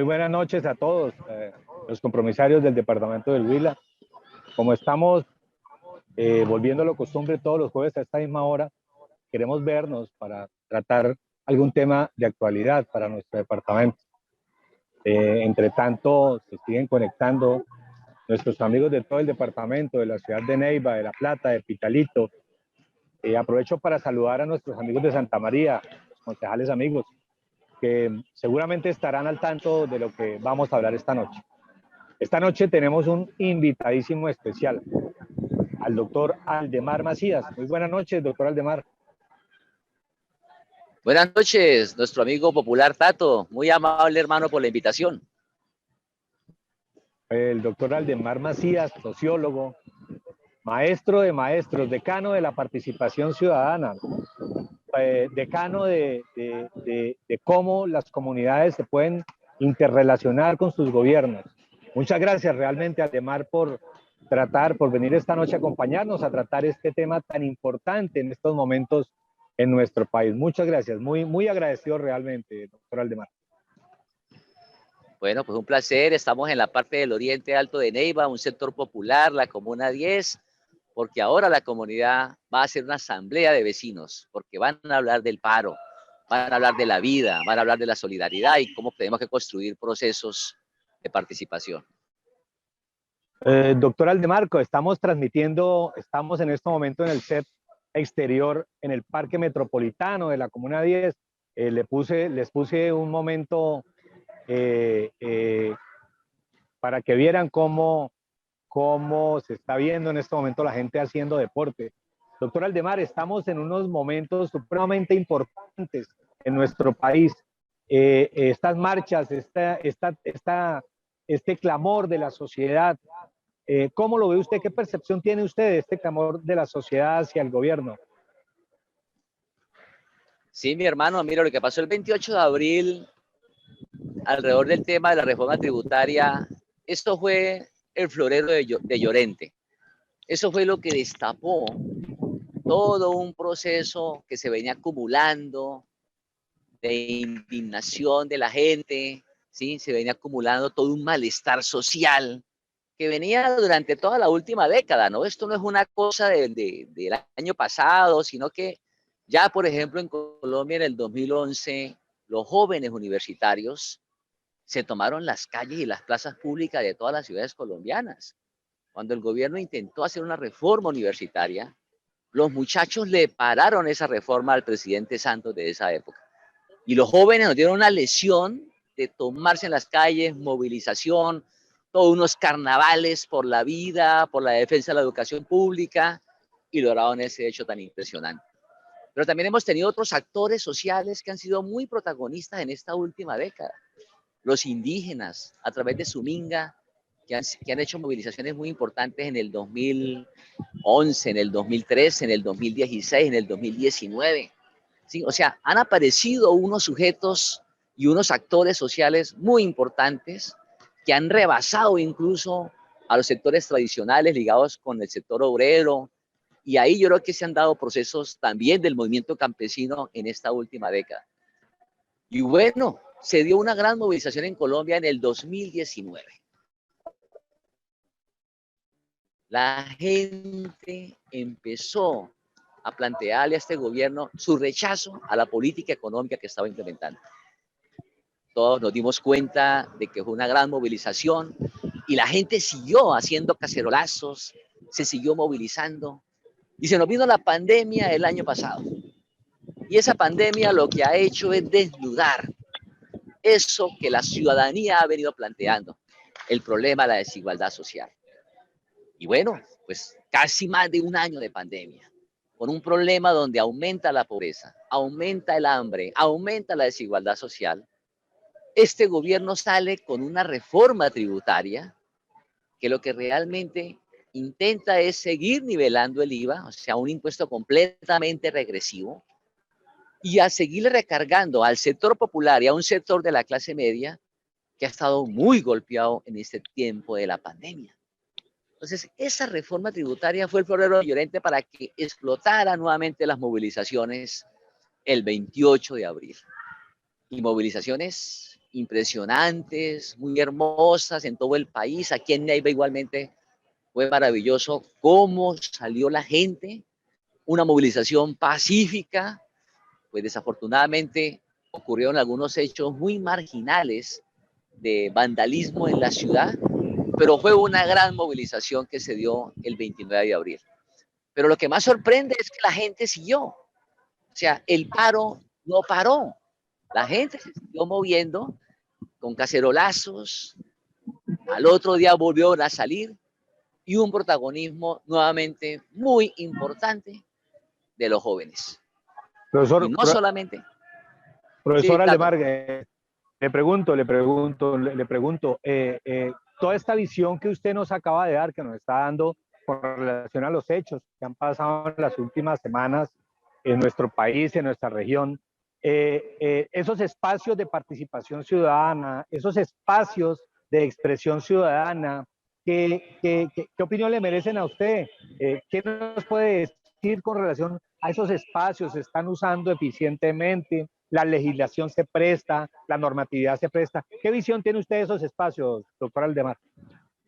Muy buenas noches a todos, los compromisarios del departamento del Huila. Como estamos volviendo a lo costumbre todos los jueves a esta misma hora, queremos vernos para tratar algún tema de actualidad para nuestro departamento. Entre tanto, se siguen conectando nuestros amigos de todo el departamento, de la ciudad de Neiva, de La Plata, de Pitalito. Aprovecho para saludar a nuestros amigos de Santa María, los concejales amigos, que seguramente estarán al tanto de lo que vamos a hablar esta noche. Esta noche tenemos un invitadísimo especial, al doctor Aldemar Macías. Muy buenas noches, doctor Aldemar. Buenas noches, nuestro amigo popular Tato. Muy amable, hermano, por la invitación. El doctor Aldemar Macías, sociólogo, maestro de maestros, decano de la participación ciudadana, decano de cómo las comunidades se pueden interrelacionar con sus gobiernos. Muchas gracias realmente, Aldemar, por venir esta noche a acompañarnos a tratar este tema tan importante en estos momentos en nuestro país. Muchas gracias, muy agradecido realmente, doctor Aldemar. Bueno, pues un placer. Estamos en la parte del oriente alto de Neiva, un sector popular, la Comuna 10, porque ahora la comunidad va a hacer una asamblea de vecinos, porque van a hablar del paro, van a hablar de la vida, van a hablar de la solidaridad y cómo tenemos que construir procesos de participación. Doctor Aldemarco, estamos en este momento en el set exterior en el Parque Metropolitano de la Comuna 10. Les puse un momento para que vieran cómo se está viendo en este momento la gente haciendo deporte. Doctor Aldemar, estamos en unos momentos supremamente importantes en nuestro país. Estas marchas, este clamor de la sociedad, ¿cómo lo ve usted? ¿Qué percepción tiene usted de este clamor de la sociedad hacia el gobierno? Sí, mi hermano, mira, lo que pasó el 28 de abril alrededor del tema de la reforma tributaria, esto fue el florero de Llorente. Eso fue lo que destapó todo un proceso que se venía acumulando de indignación de la gente, ¿sí? Se venía acumulando todo un malestar social que venía durante toda la última década, ¿no? Esto no es una cosa del año pasado, sino que ya, por ejemplo, en Colombia en el 2011, los jóvenes universitarios se tomaron las calles y las plazas públicas de todas las ciudades colombianas. Cuando el gobierno intentó hacer una reforma universitaria, los muchachos le pararon esa reforma al presidente Santos de esa época. Y los jóvenes nos dieron una lección de tomarse en las calles, movilización, todos unos carnavales por la vida, por la defensa de la educación pública, y lograron ese hecho tan impresionante. Pero también hemos tenido otros actores sociales que han sido muy protagonistas en esta última década. Los indígenas, a través de Suminga, que han hecho movilizaciones muy importantes en el 2011, en el 2013, en el 2016, en el 2019. ¿Sí? O sea, han aparecido unos sujetos y unos actores sociales muy importantes que han rebasado incluso a los sectores tradicionales ligados con el sector obrero. Y ahí yo creo que se han dado procesos también del movimiento campesino en esta última década. Y bueno, se dio una gran movilización en Colombia en el 2019. La gente empezó a plantearle a este gobierno su rechazo a la política económica que estaba implementando. Todos nos dimos cuenta de que fue una gran movilización y la gente siguió haciendo cacerolazos, se siguió movilizando y se nos vino la pandemia el año pasado. Y esa pandemia lo que ha hecho es desnudar eso que la ciudadanía ha venido planteando, el problema de la desigualdad social. Y bueno, pues casi más de un año de pandemia, con un problema donde aumenta la pobreza, aumenta el hambre, aumenta la desigualdad social. Este gobierno sale con una reforma tributaria que lo que realmente intenta es seguir nivelando el IVA, o sea, un impuesto completamente regresivo, y a seguirle recargando al sector popular y a un sector de la clase media que ha estado muy golpeado en este tiempo de la pandemia. Entonces, esa reforma tributaria fue el florero de Llorente para que explotara nuevamente las movilizaciones el 28 de abril. Y movilizaciones impresionantes, muy hermosas en todo el país. Aquí en Neiva igualmente fue maravilloso cómo salió la gente, una movilización pacífica. Pues desafortunadamente ocurrieron algunos hechos muy marginales de vandalismo en la ciudad, pero fue una gran movilización que se dio el 29 de abril. Pero lo que más sorprende es que la gente siguió. O sea, el paro no paró. La gente se siguió moviendo con cacerolazos. Al otro día volvió a salir y un protagonismo nuevamente muy importante de los jóvenes. Y Profesor, no solamente. Sí, profesor Carlos. Aldemar, le pregunto, toda esta visión que usted nos acaba de dar, que nos está dando con relación a los hechos que han pasado en las últimas semanas en nuestro país, en nuestra región, esos espacios de participación ciudadana, esos espacios de expresión ciudadana, ¿qué opinión le merecen a usted? ¿Qué nos puede decir con relación a esos espacios? ¿Se están usando eficientemente? ¿La legislación se presta? ¿La normatividad se presta? ¿Qué visión tiene usted de esos espacios, doctor Aldemar?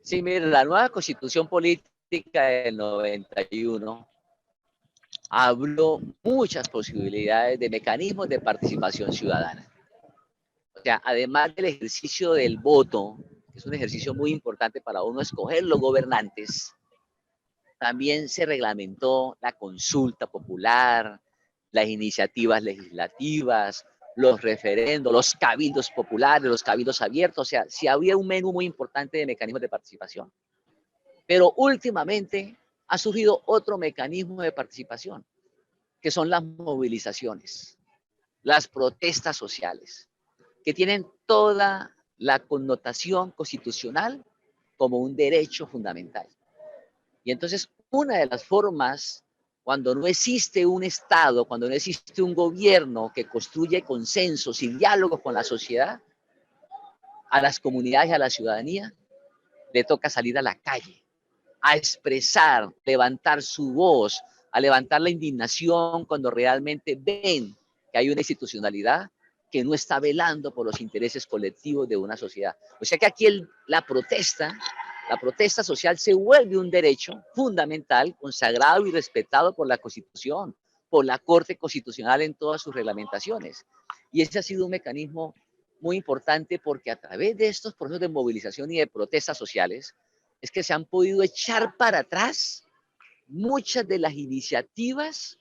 Sí, mire, la nueva constitución política del 91 abrió muchas posibilidades de mecanismos de participación ciudadana. O sea, además del ejercicio del voto, que es un ejercicio muy importante para uno escoger los gobernantes, también se reglamentó la consulta popular, las iniciativas legislativas, los referendos, los cabildos populares, los cabildos abiertos. O sea, sí había un menú muy importante de mecanismos de participación. Pero últimamente ha surgido otro mecanismo de participación, que son las movilizaciones, las protestas sociales, que tienen toda la connotación constitucional como un derecho fundamental. Y entonces, una de las formas, cuando no existe un Estado, cuando no existe un gobierno que construye consensos y diálogos con la sociedad, a las comunidades y a la ciudadanía, le toca salir a la calle, a expresar, levantar su voz, a levantar la indignación cuando realmente ven que hay una institucionalidad que no está velando por los intereses colectivos de una sociedad. O sea que aquí la protesta social se vuelve un derecho fundamental, consagrado y respetado por la Constitución, por la Corte Constitucional en todas sus reglamentaciones. Y ese ha sido un mecanismo muy importante porque a través de estos procesos de movilización y de protestas sociales es que se han podido echar para atrás muchas de las iniciativas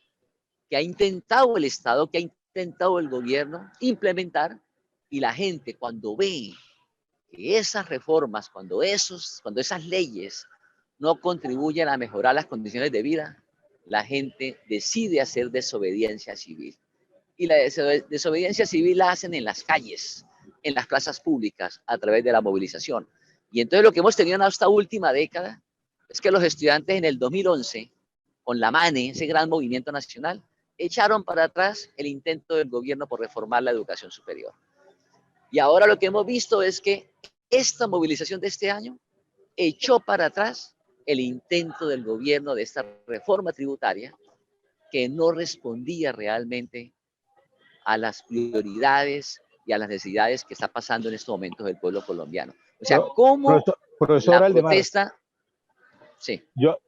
que ha intentado el Estado, que ha intentado el gobierno implementar, y la gente cuando ve que esas reformas, cuando esas leyes no contribuyen a mejorar las condiciones de vida, la gente decide hacer desobediencia civil. Y la desobediencia civil la hacen en las calles, en las plazas públicas, a través de la movilización. Y entonces lo que hemos tenido en esta última década es que los estudiantes en el 2011, con la MANE, ese gran movimiento nacional, echaron para atrás el intento del gobierno por reformar la educación superior. Y ahora lo que hemos visto es que esta movilización de este año echó para atrás el intento del gobierno de esta reforma tributaria que no respondía realmente a las prioridades y a las necesidades que está pasando en estos momentos el pueblo colombiano. O sea, cómo Profesor la Aldemar, protesta... Sí. yo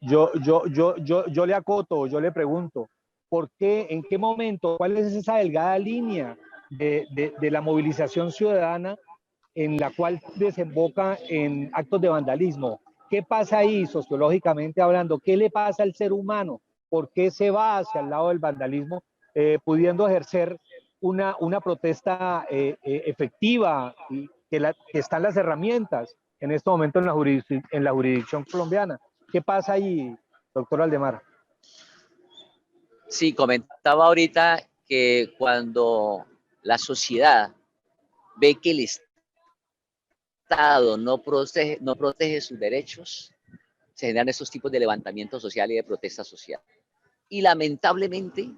le acoto, yo le pregunto, ¿por qué, en qué momento, cuál es esa delgada línea de la movilización ciudadana en la cual desemboca en actos de vandalismo? ¿Qué pasa ahí sociológicamente hablando? ¿Qué le pasa al ser humano? ¿Por qué se va hacia el lado del vandalismo, pudiendo ejercer una protesta efectiva y que están las herramientas en este momento en la jurisdicción colombiana? ¿Qué pasa ahí, doctor Aldemar? Sí, comentaba ahorita que cuando la sociedad ve que el Estado no protege sus derechos, se generan esos tipos de levantamiento social y de protesta social. Y lamentablemente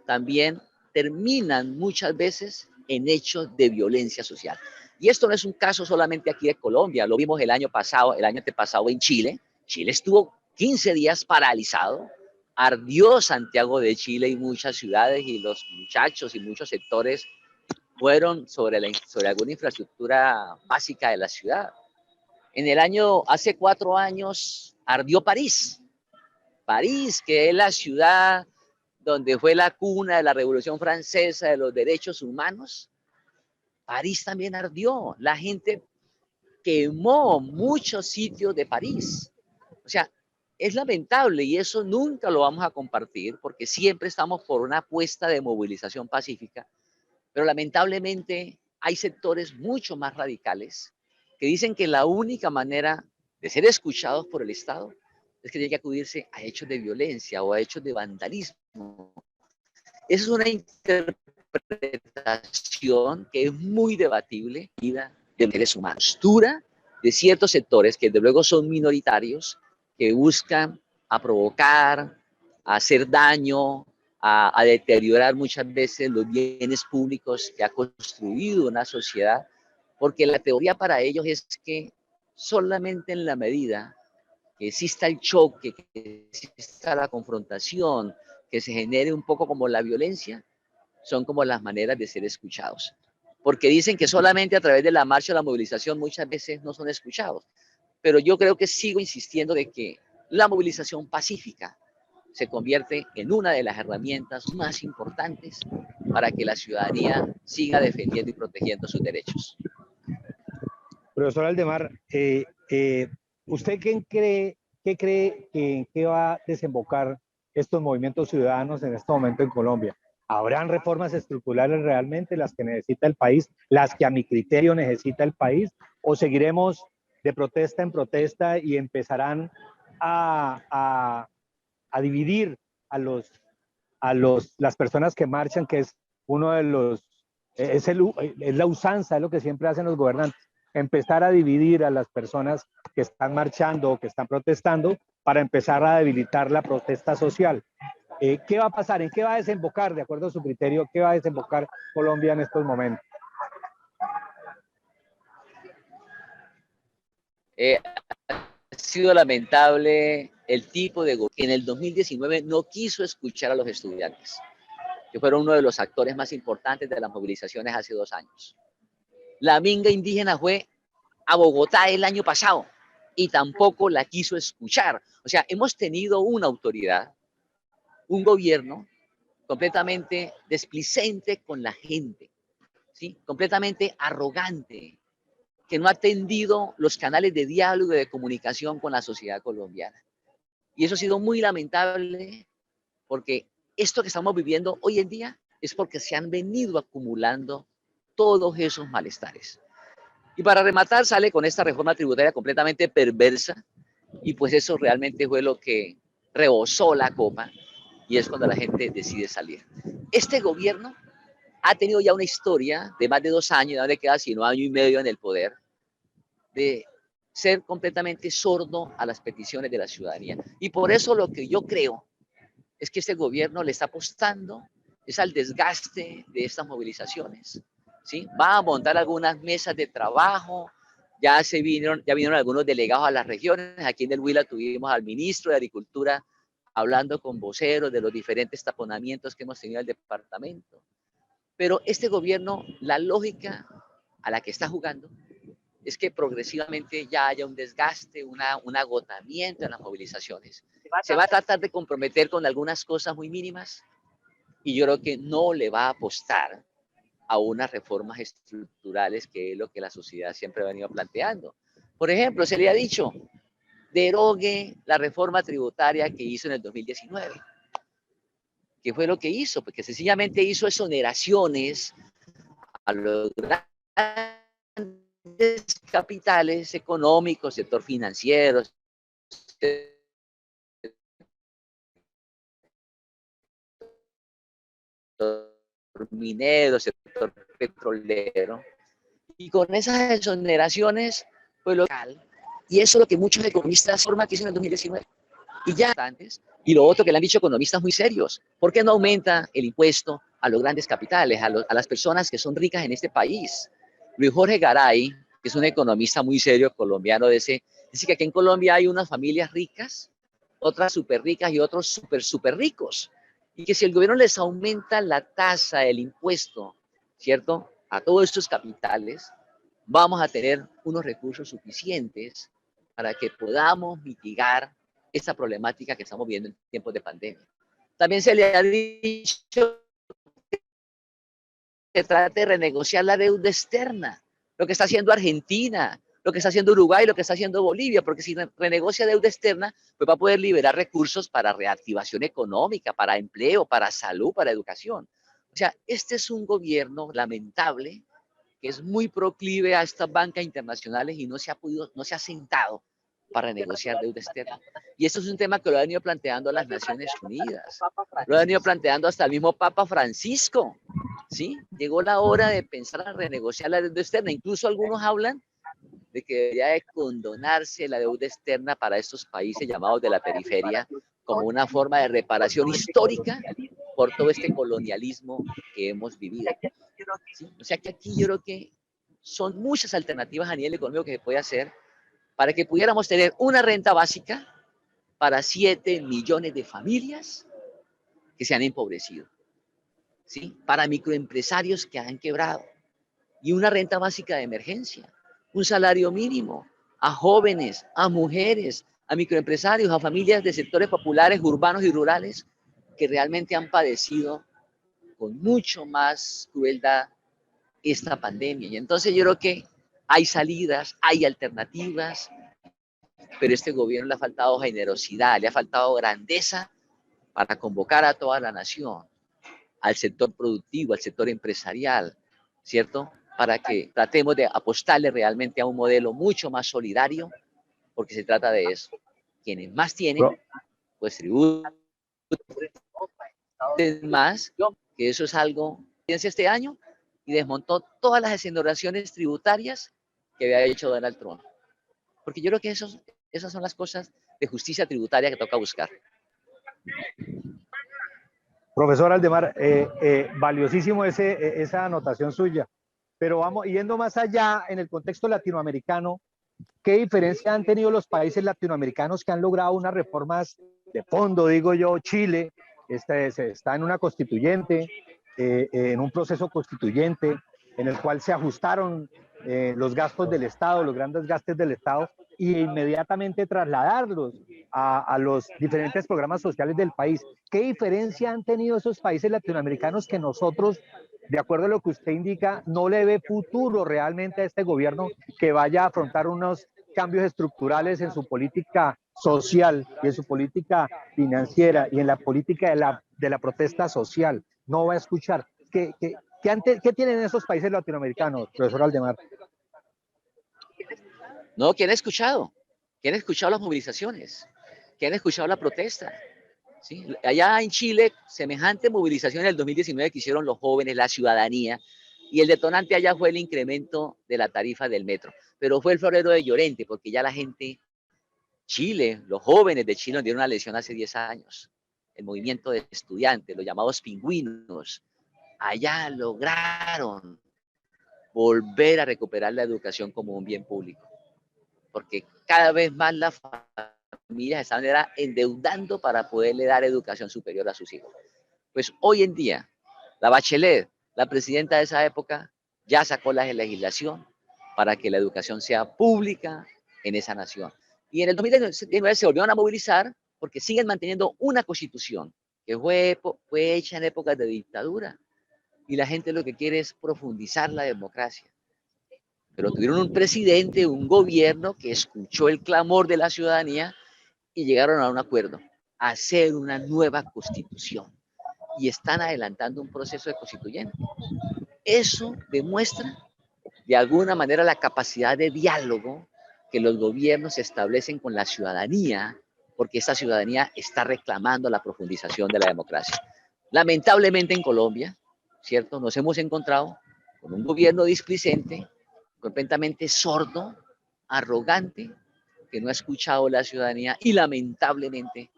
también terminan muchas veces en hechos de violencia social. Y esto no es un caso solamente aquí de Colombia, lo vimos el año antepasado en Chile. Chile estuvo 15 días paralizado, ardió Santiago de Chile y muchas ciudades y los muchachos y muchos sectores fueron sobre alguna infraestructura básica de la ciudad. Hace 4 años, ardió París. París, que es la ciudad donde fue la cuna de la Revolución Francesa, de los derechos humanos. París también ardió. La gente quemó muchos sitios de París. O sea, es lamentable y eso nunca lo vamos a compartir porque siempre estamos por una apuesta de movilización pacífica, pero lamentablemente hay sectores mucho más radicales que dicen que la única manera de ser escuchados por el Estado es que tiene que acudirse a hechos de violencia o a hechos de vandalismo. Esa es una interpretación que es muy debatible de seres humanos. Postura de ciertos sectores que desde luego son minoritarios, que buscan a provocar, a hacer daño, a deteriorar muchas veces los bienes públicos que ha construido una sociedad, porque la teoría para ellos es que solamente en la medida que exista el choque, que exista la confrontación, que se genere un poco como la violencia, son como las maneras de ser escuchados. Porque dicen que solamente a través de la marcha o la movilización muchas veces no son escuchados. Pero yo creo que sigo insistiendo de que la movilización pacífica se convierte en una de las herramientas más importantes para que la ciudadanía siga defendiendo y protegiendo sus derechos. Profesor Aldemar, ¿usted qué cree que en qué va a desembocar estos movimientos ciudadanos en este momento en Colombia? ¿Habrán reformas estructurales realmente las que necesita el país, las que a mi criterio necesita el país? ¿O seguiremos de protesta en protesta y empezarán a dividir las personas que marchan, que es uno de los, es la usanza, es lo que siempre hacen los gobernantes, empezar a dividir a las personas que están marchando o que están protestando para empezar a debilitar la protesta social? ¿Qué va a pasar? ¿En qué va a desembocar, de acuerdo a su criterio, qué va a desembocar Colombia en estos momentos? Ha sido lamentable el tipo de gobierno que en el 2019 no quiso escuchar a los estudiantes, que fueron uno de los actores más importantes de las movilizaciones hace 2 años. La minga indígena fue a Bogotá el año pasado y tampoco la quiso escuchar. O sea, hemos tenido una autoridad, un gobierno completamente desplicente con la gente, ¿sí? Completamente arrogante, que no ha atendido los canales de diálogo y de comunicación con la sociedad colombiana. Y eso ha sido muy lamentable porque esto que estamos viviendo hoy en día es porque se han venido acumulando todos esos malestares. Y para rematar sale con esta reforma tributaria completamente perversa y pues eso realmente fue lo que rebosó la copa y es cuando la gente decide salir. Este gobierno ha tenido ya una historia de más de 2 años, no le queda sino 1 año y medio en el poder, de ser completamente sordo a las peticiones de la ciudadanía. Y por eso lo que yo creo es que este gobierno le está apostando es al desgaste de estas movilizaciones, ¿sí? Va a montar algunas mesas de trabajo, ya vinieron algunos delegados a las regiones, aquí en el Huila tuvimos al ministro de Agricultura hablando con voceros de los diferentes taponamientos que hemos tenido en el departamento. Pero este gobierno, la lógica a la que está jugando es que progresivamente ya haya un desgaste, un agotamiento en las movilizaciones. Se va a tratar de comprometer con algunas cosas muy mínimas y yo creo que no le va a apostar a unas reformas estructurales, que es lo que la sociedad siempre ha venido planteando. Por ejemplo, se le ha dicho, derogue la reforma tributaria que hizo en el 2019. ¿Qué fue lo que hizo? Porque sencillamente hizo exoneraciones a los grandes capitales económicos, sector financiero, sector minero, sector petrolero. Y con esas exoneraciones fue local. Y eso es lo que muchos economistas forman que hizo en el 2019. Y ya antes, y lo otro que le han dicho economistas muy serios, ¿por qué no aumenta el impuesto a los grandes capitales, a las personas que son ricas en este país? Luis Jorge Garay, que es un economista muy serio colombiano, dice que aquí en Colombia hay unas familias ricas, otras súper ricas y otros súper ricos. Y que si el gobierno les aumenta la tasa, el impuesto, ¿cierto? a todos estos capitales, vamos a tener unos recursos suficientes para que podamos mitigar esta problemática que estamos viendo en tiempos de pandemia. También se le ha dicho que trate de renegociar la deuda externa, lo que está haciendo Argentina, lo que está haciendo Uruguay, lo que está haciendo Bolivia, porque si renegocia deuda externa, pues va a poder liberar recursos para reactivación económica, para empleo, para salud, para educación. O sea, este es un gobierno lamentable que es muy proclive a estas bancas internacionales y no se ha sentado para renegociar deuda externa. Y esto es un tema que lo han venido planteando las Naciones Unidas, lo han venido planteando hasta el mismo Papa Francisco, ¿sí? Llegó la hora de pensar en renegociar la deuda externa. Incluso algunos hablan de que debería de condonarse la deuda externa para estos países llamados de la periferia como una forma de reparación histórica por todo este colonialismo que hemos vivido. ¿Sí? O sea que aquí yo creo que son muchas alternativas a nivel económico que se puede hacer para que pudiéramos tener una renta básica para 7 millones de familias que se han empobrecido, ¿sí? Para microempresarios que han quebrado y una renta básica de emergencia, un salario mínimo a jóvenes, a mujeres, a microempresarios, a familias de sectores populares, urbanos y rurales que realmente han padecido con mucho más crueldad esta pandemia. Y entonces yo creo que hay salidas, hay alternativas, pero a este gobierno le ha faltado generosidad, le ha faltado grandeza para convocar a toda la nación, al sector productivo, al sector empresarial, ¿cierto? Para que tratemos de apostarle realmente a un modelo mucho más solidario, porque se trata de eso. Quienes más tienen, pues tributen más, que eso es algo que este año y desmontó todas las exoneraciones tributarias que había hecho Donald Trump. Porque yo creo que esas son las cosas de justicia tributaria que toca buscar. Profesor Aldemar, valiosísimo esa anotación suya, pero vamos yendo más allá en el contexto latinoamericano. ¿Qué diferencia han tenido los países latinoamericanos que han logrado unas reformas de fondo? Digo yo, Chile está en una constituyente, en un proceso constituyente, en el cual se ajustaron los gastos del Estado, los grandes gastos del Estado, y inmediatamente trasladarlos a los diferentes programas sociales del país. ¿Qué diferencia han tenido esos países latinoamericanos que nosotros, de acuerdo a lo que usted indica, no le ve futuro realmente a este gobierno que vaya a afrontar unos cambios estructurales en su política social y en su política financiera y en la política de la protesta social? No va a escuchar. ¿Qué tienen esos países latinoamericanos, profesor Aldemar? No, ¿quién ha escuchado? ¿Quién ha escuchado las movilizaciones? ¿Quién ha escuchado la protesta? ¿Sí? Allá en Chile, semejante movilización en el 2019 que hicieron los jóvenes, la ciudadanía, y el detonante allá fue el incremento de la tarifa del metro. Pero fue el florero de Llorente, porque ya la gente, Chile, los jóvenes de Chile nos dieron una lección hace 10 años. El movimiento de estudiantes, los llamados pingüinos, allá lograron volver a recuperar la educación como un bien público. Porque cada vez más las familias están endeudando para poderle dar educación superior a sus hijos. Pues hoy en día, la Bachelet, la presidenta de esa época, ya sacó la legislación para que la educación sea pública en esa nación. Y en el 2019 se volvieron a movilizar porque siguen manteniendo una constitución que fue hecha en épocas de dictadura. Y la gente lo que quiere es profundizar la democracia. Pero tuvieron un presidente, un gobierno que escuchó el clamor de la ciudadanía y llegaron a un acuerdo, a hacer una nueva constitución. Y están adelantando un proceso de constituyente. Eso demuestra de alguna manera la capacidad de diálogo que los gobiernos establecen con la ciudadanía, porque esa ciudadanía está reclamando la profundización de la democracia. Lamentablemente en Colombia, ¿cierto? Nos hemos encontrado con un gobierno displicente, completamente sordo, arrogante, que no ha escuchado a la ciudadanía y lamentablemente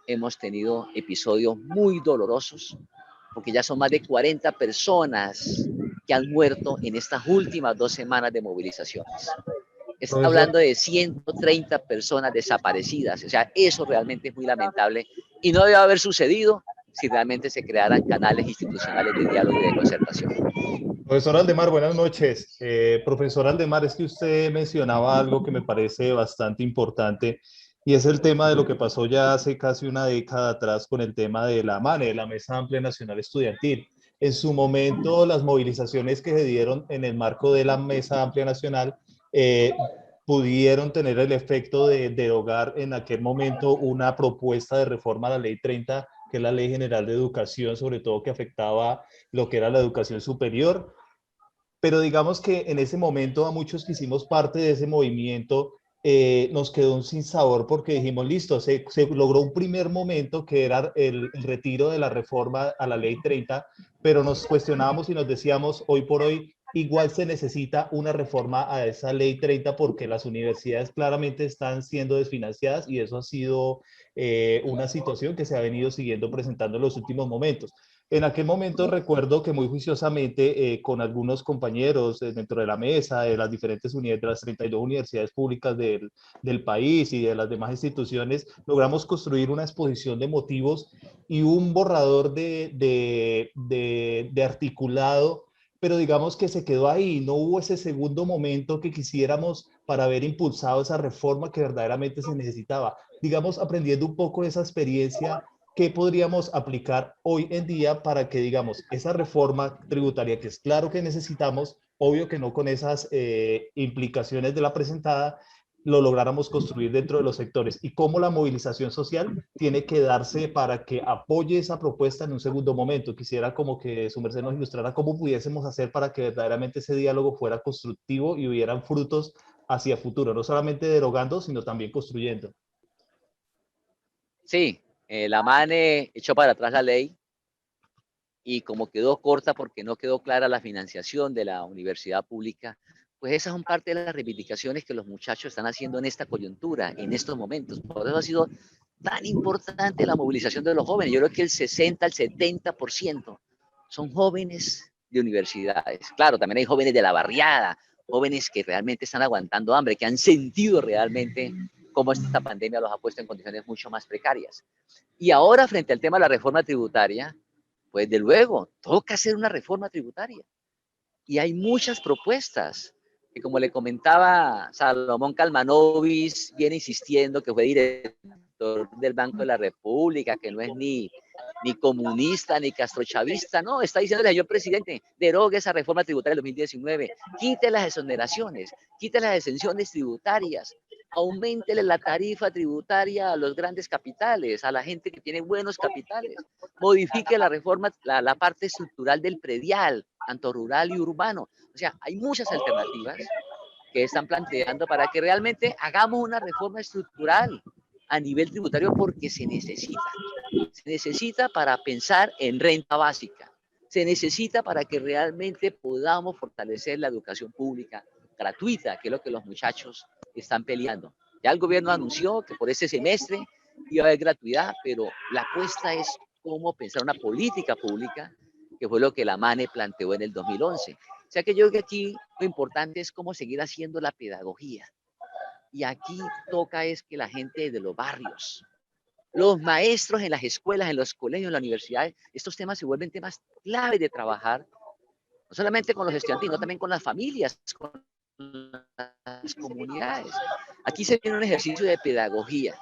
hemos tenido episodios muy dolorosos, porque ya son más de 40 personas que han muerto en estas últimas 2 semanas de movilizaciones. Está hablando de 130 personas desaparecidas, o sea, eso realmente es muy lamentable y no debe haber sucedido si realmente se crearan canales institucionales de diálogo y de concertación. Profesor Aldemar, buenas noches. Profesor Aldemar, es que usted mencionaba algo que me parece bastante importante y es el tema de lo que pasó ya hace casi una década atrás con el tema de la MANE, de la Mesa Amplia Nacional Estudiantil. En su momento, las movilizaciones que se dieron en el marco de la Mesa Amplia Nacional pudieron tener el efecto de derogar en aquel momento una propuesta de reforma a la Ley 30, que es la Ley General de Educación, sobre todo que afectaba lo que era la educación superior. Pero digamos que en ese momento a muchos que hicimos parte de ese movimiento nos quedó un sinsabor porque dijimos, listo, se logró un primer momento que era el retiro de la reforma a la Ley 30, pero nos cuestionábamos y nos decíamos, hoy por hoy, igual se necesita una reforma a esa Ley 30 porque las universidades claramente están siendo desfinanciadas y eso ha sido una situación que se ha venido siguiendo presentando en los últimos momentos. En aquel momento recuerdo que muy juiciosamente con algunos compañeros dentro de la mesa, de las diferentes unidades, de las 32 universidades públicas del país y de las demás instituciones, logramos construir una exposición de motivos y un borrador de articulado, pero digamos que se quedó ahí, no hubo ese segundo momento que quisiéramos para haber impulsado esa reforma que verdaderamente se necesitaba. Digamos, aprendiendo un poco de esa experiencia, ¿qué podríamos aplicar hoy en día para que, digamos, esa reforma tributaria, que es claro que necesitamos, obvio que no con esas implicaciones de la presentada, lo lográramos construir dentro de los sectores? Y cómo la movilización social tiene que darse para que apoye esa propuesta en un segundo momento. Quisiera como que su merced nos ilustrara cómo pudiésemos hacer para que verdaderamente ese diálogo fuera constructivo y hubieran frutos hacia futuro, no solamente derogando, sino también construyendo. Sí, la MANE echó para atrás la ley y como quedó corta porque no quedó clara la financiación de la universidad pública, pues esas son parte de las reivindicaciones que los muchachos están haciendo en esta coyuntura, en estos momentos. Por eso ha sido tan importante la movilización de los jóvenes. Yo creo que el 60 al 70% son jóvenes de universidades. Claro, también hay jóvenes de la barriada, jóvenes que realmente están aguantando hambre, que han sentido realmente cómo esta pandemia los ha puesto en condiciones mucho más precarias. Y ahora, frente al tema de la reforma tributaria, pues de luego, toca hacer una reforma tributaria. Y hay muchas propuestas, que como le comentaba Salomón Calmanovis, viene insistiendo, que fue director del Banco de la República, que no es ni comunista, ni castrochavista, no, está diciéndole al señor presidente, derogue esa reforma tributaria del 2019, quite las exoneraciones, quite las exenciones tributarias, aumentele la tarifa tributaria a los grandes capitales, a la gente que tiene buenos capitales, modifique la reforma, la parte estructural del predial, tanto rural y urbano. O sea, hay muchas alternativas que están planteando para que realmente hagamos una reforma estructural a nivel tributario porque se necesita. Se necesita para pensar en renta básica. Se necesita para que realmente podamos fortalecer la educación pública gratuita, que es lo que los muchachos están peleando. Ya el gobierno anunció que por este semestre iba a haber gratuidad, pero la apuesta es cómo pensar una política pública, que fue lo que la MANE planteó en el 2011. O sea que yo creo que aquí lo importante es cómo seguir haciendo la pedagogía. Y aquí toca es que la gente de los barrios, los maestros en las escuelas, en los colegios, en las universidades, estos temas se vuelven temas clave de trabajar, no solamente con los estudiantes, sino también con las familias, con las comunidades. Aquí se viene un ejercicio de pedagogía.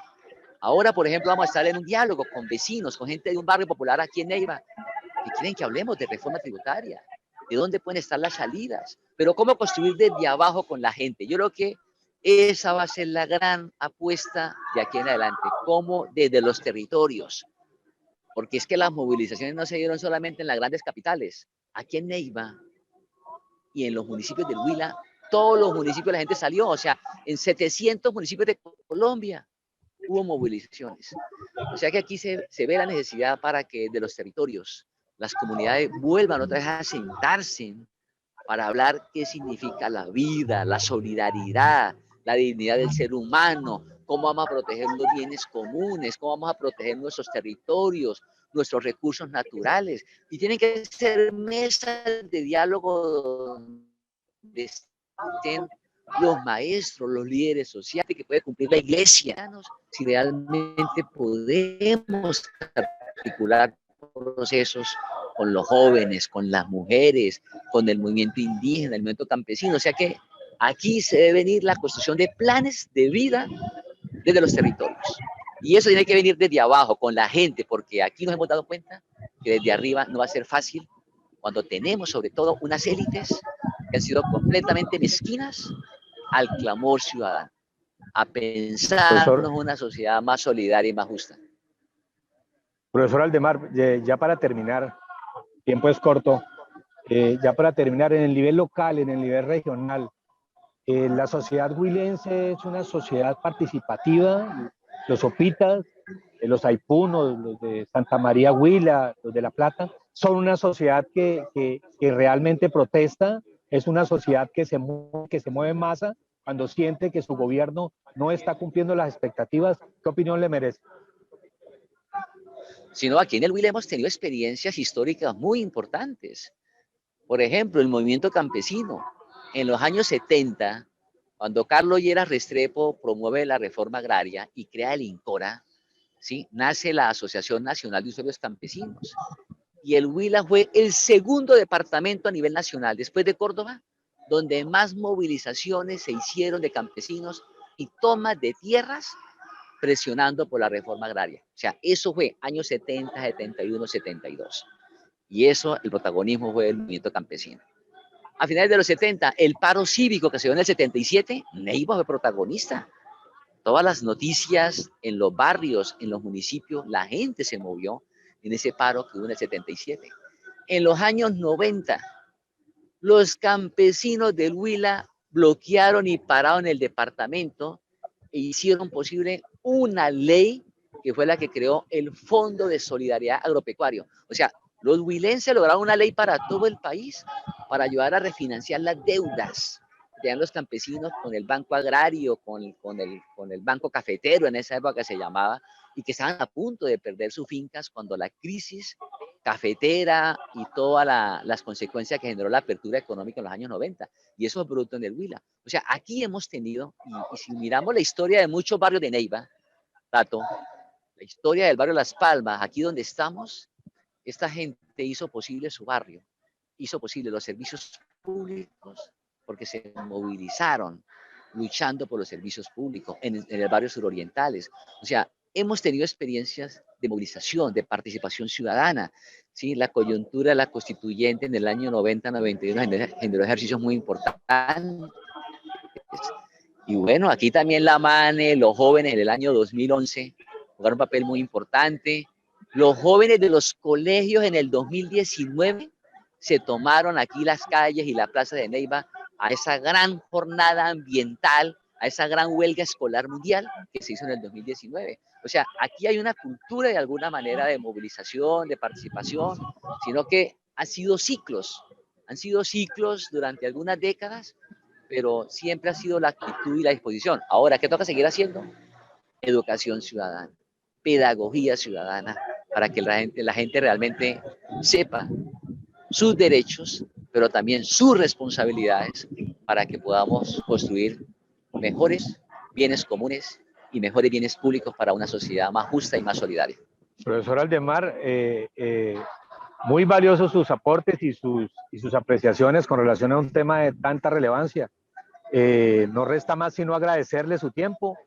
Ahora, por ejemplo, vamos a estar en un diálogo con vecinos, con gente de un barrio popular aquí en Neiva, que quieren que hablemos de reforma tributaria, de dónde pueden estar las salidas, pero cómo construir desde abajo con la gente. Yo creo que esa va a ser la gran apuesta de aquí en adelante, cómo desde los territorios, porque es que las movilizaciones no se dieron solamente en las grandes capitales, aquí en Neiva y en los municipios del Huila, todos los municipios la gente salió, o sea, en 700 municipios de Colombia hubo movilizaciones. O sea que aquí se ve la necesidad para que de los territorios las comunidades vuelvan otra vez a sentarse para hablar qué significa la vida, la solidaridad, la dignidad del ser humano, cómo vamos a proteger los bienes comunes, cómo vamos a proteger nuestros territorios, nuestros recursos naturales. Y tienen que ser mesas de diálogo donde estén los maestros, los líderes sociales que puede cumplir la iglesia, si realmente podemos articular procesos con los jóvenes, con las mujeres, con el movimiento indígena, el movimiento campesino. O sea que aquí se debe venir la construcción de planes de vida desde los territorios. Y eso tiene que venir desde abajo, con la gente, porque aquí nos hemos dado cuenta que desde arriba no va a ser fácil cuando tenemos sobre todo unas élites que han sido completamente mezquinas al clamor ciudadano, a pensarnos una sociedad más solidaria y más justa. Profesor Aldemar, ya para terminar, tiempo es corto, ya para terminar, en el nivel local, en el nivel regional, la sociedad huilense es una sociedad participativa, los opitas, los aipunos, los de Santa María Huila, los de La Plata, son una sociedad que realmente protesta, es una sociedad que se mueve en masa cuando siente que su gobierno no está cumpliendo las expectativas. ¿Qué opinión le merece? Sino aquí en el Huila hemos tenido experiencias históricas muy importantes. Por ejemplo, el movimiento campesino. En los años 70, cuando Carlos Lleras Restrepo promueve la reforma agraria y crea el INCORA, ¿sí? Nace la Asociación Nacional de Usuarios Campesinos. Y el Huila fue el segundo departamento a nivel nacional, después de Córdoba, donde más movilizaciones se hicieron de campesinos y tomas de tierras presionando por la reforma agraria. O sea, eso fue años 70, 71, 72. Y eso, el protagonismo fue del movimiento campesino. A finales de los 70, el paro cívico que se dio en el 77, Neiva fue protagonista. Todas las noticias en los barrios, en los municipios, la gente se movió en ese paro que hubo en el 77. En los años 90, los campesinos del Huila bloquearon y pararon el departamento e hicieron posible una ley que fue la que creó el Fondo de Solidaridad Agropecuario. O sea, los huilenses lograron una ley para todo el país para ayudar a refinanciar las deudas que tenían los campesinos con el Banco Agrario, con el Banco Cafetero, en esa época se llamaba, y que estaban a punto de perder sus fincas cuando la crisis cafetera y todas las consecuencias que generó la apertura económica en los años 90. Y eso es producto en el Huila. O sea, aquí hemos tenido, y si miramos la historia de muchos barrios de Neiva, Tato, la historia del barrio Las Palmas, aquí donde estamos, esta gente hizo posible su barrio, hizo posible los servicios públicos, porque se movilizaron luchando por los servicios públicos en el barrio surorientales. O sea, hemos tenido experiencias de movilización, de participación ciudadana. ¿Sí? La coyuntura de la constituyente en el año 90-91 generó ejercicios muy importantes. Y bueno, aquí también la MANE, los jóvenes en el año 2011 jugaron un papel muy importante. Los jóvenes de los colegios en el 2019 se tomaron aquí las calles y la plaza de Neiva a esa gran jornada ambiental, a esa gran huelga escolar mundial que se hizo en el 2019. O sea, aquí hay una cultura de alguna manera de movilización, de participación, sino que han sido ciclos durante algunas décadas, pero siempre ha sido la actitud y la disposición. Ahora, ¿qué toca seguir haciendo? Educación ciudadana, pedagogía ciudadana, para que la gente realmente sepa sus derechos, pero también sus responsabilidades, para que podamos construir mejores bienes comunes y mejores bienes públicos para una sociedad más justa y más solidaria. Profesor Aldemar, muy valiosos sus aportes y sus apreciaciones con relación a un tema de tanta relevancia. No resta más sino agradecerle su tiempo,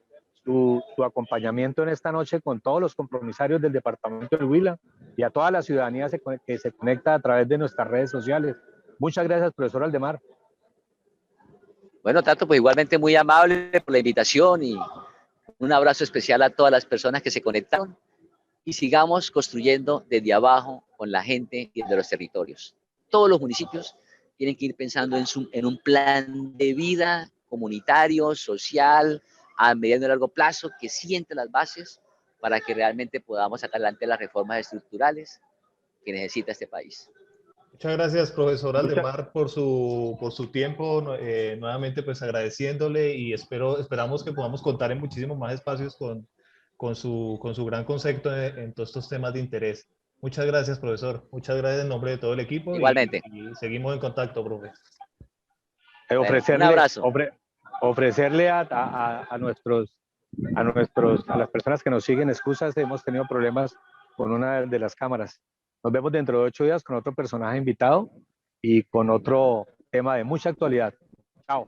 su acompañamiento en esta noche con todos los compromisarios del departamento del Huila y a toda la ciudadanía que se conecta a través de nuestras redes sociales. Muchas gracias, profesor Aldemar. Bueno, Tato, pues igualmente muy amable por la invitación y un abrazo especial a todas las personas que se conectaron y sigamos construyendo desde abajo con la gente y de los territorios. Todos los municipios tienen que ir pensando en un plan de vida comunitario, social, a mediano y largo plazo, que siente las bases para que realmente podamos sacar adelante las reformas estructurales que necesita este país. Muchas gracias, profesor Aldemar, por su tiempo. Nuevamente, pues agradeciéndole y esperamos que podamos contar en muchísimos más espacios con su gran concepto en todos estos temas de interés. Muchas gracias, profesor. Muchas gracias en nombre de todo el equipo. Igualmente. Y seguimos en contacto, profe. Un abrazo. Ofrecerle a las personas que nos siguen excusas, hemos tenido problemas con una de las cámaras. Nos vemos dentro de 8 días con otro personaje invitado y con otro tema de mucha actualidad. Chao.